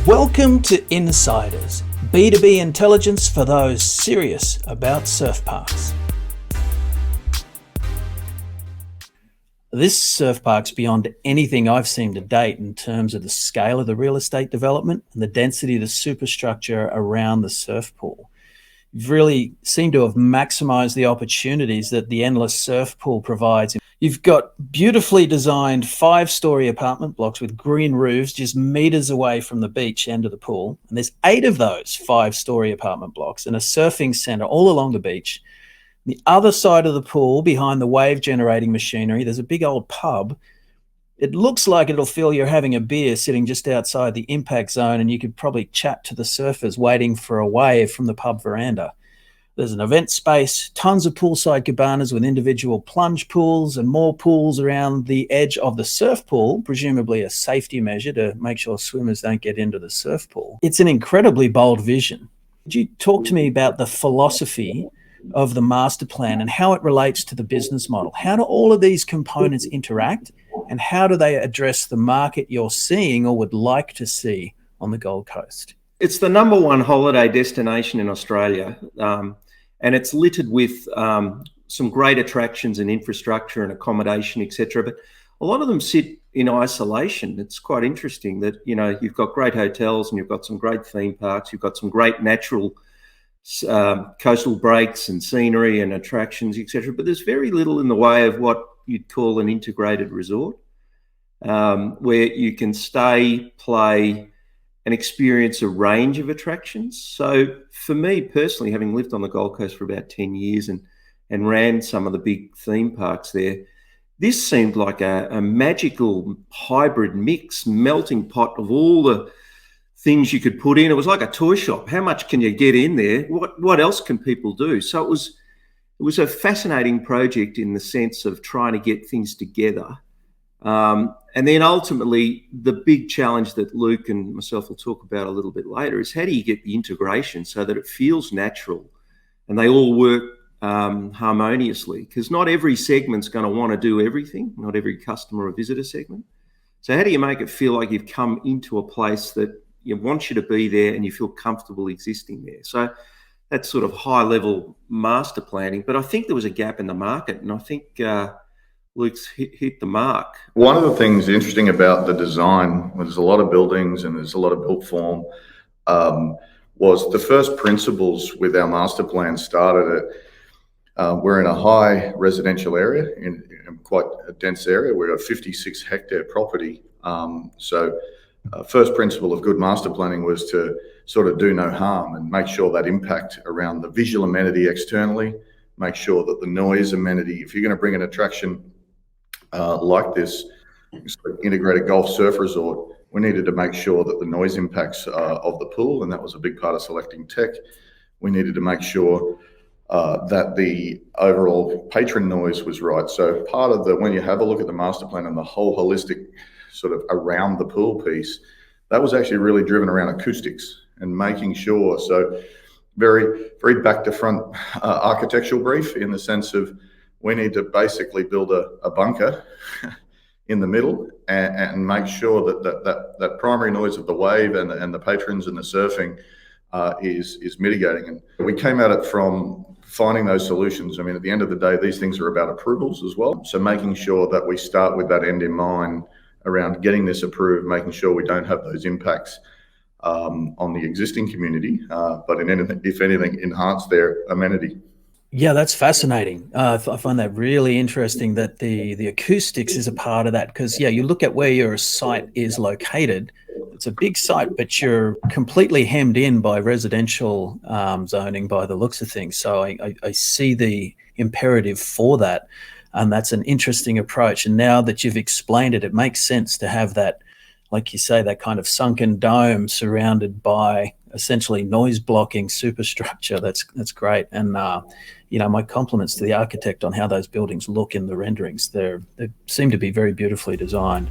Welcome to Insiders, B2B intelligence for those serious about surf parks. This surf park's beyond anything I've seen to date in terms of the scale of the real estate development and the density of the superstructure around the surf pool. You've really seemed to have maximised the opportunities that the endless surf pool provides. You've got beautifully designed 5-story apartment blocks with green roofs just meters away from the beach end of the pool. And there's 8 of those 5-story apartment blocks and a surfing centre all along the beach. The other side of the pool, behind the wave generating machinery, there's a big old pub. It looks like it'll feel you're having a beer sitting just outside the impact zone, and you could probably chat to the surfers waiting for a wave from the pub veranda. There's an event space, tons of poolside cabanas with individual plunge pools and more pools around the edge of the surf pool, presumably a safety measure to make sure swimmers don't get into the surf pool. It's an incredibly bold vision. Could you talk to me about the philosophy of the master plan and how it relates to the business model? How do all of these components interact, and how do they address the market you're seeing or would like to see on the Gold Coast? It's the number one holiday destination in Australia, and it's littered with some great attractions and infrastructure and accommodation, etc. But a lot of them sit in isolation. It's quite interesting that, you know, you've got great hotels and you've got some great theme parks, you've got some great natural coastal breaks and scenery and attractions, etc. But there's very little in the way of what you'd call an integrated resort, where you can stay, play, and experience a range of attractions. So for me personally, having lived on the Gold Coast for about 10 years and ran some of the big theme parks there, this seemed like a magical hybrid mix, melting pot of all the things you could put in. It was like a toy shop. How much can you get in there? What else can people do? So it was a fascinating project in the sense of trying to get things together. And then ultimately, the big challenge that Luke and myself will talk about a little bit later is how do you get the integration so that it feels natural and they all work harmoniously? Because not every segment's going to want to do everything, not every customer or visitor segment. So how do you make it feel like you've come into a place that wants you to be there and you feel comfortable existing there? So that's sort of high-level master planning. But I think there was a gap in the market, and I think Luke's hit the mark. One of the things interesting about the design, there's a lot of buildings and there's a lot of built form, was the first principles with our master plan started at, we're in a high residential area, in quite a dense area. We're a 56 hectare property. First principle of good master planning was to sort of do no harm and make sure that impact around the visual amenity externally, make sure that the noise amenity, if you're going to bring an attraction like this integrated golf surf resort, we needed to make sure that the noise impacts of the pool, and that was a big part of selecting tech. We needed to make sure that the overall patron noise was right. So part of when you have a look at the master plan and the whole holistic sort of around the pool piece, that was actually really driven around acoustics and making sure. So very, very back to front architectural brief in the sense of we need to basically build a bunker in the middle and make sure that primary noise of the wave and the patrons and the surfing is mitigating. And we came at it from finding those solutions. I mean, at the end of the day, these things are about approvals as well. So making sure that we start with that end in mind around getting this approved, making sure we don't have those impacts on the existing community, but if anything, enhance their amenity. Yeah, that's fascinating. I find that really interesting that the acoustics is a part of that, because, you look at where your site is located. It's a big site, but you're completely hemmed in by residential zoning by the looks of things. So I see the imperative for that, and that's an interesting approach. And now that you've explained it, it makes sense to have that, like you say, that kind of sunken dome surrounded by essentially noise blocking superstructure. That's great. And my compliments to the architect on how those buildings look in the renderings. They seem to be very beautifully designed.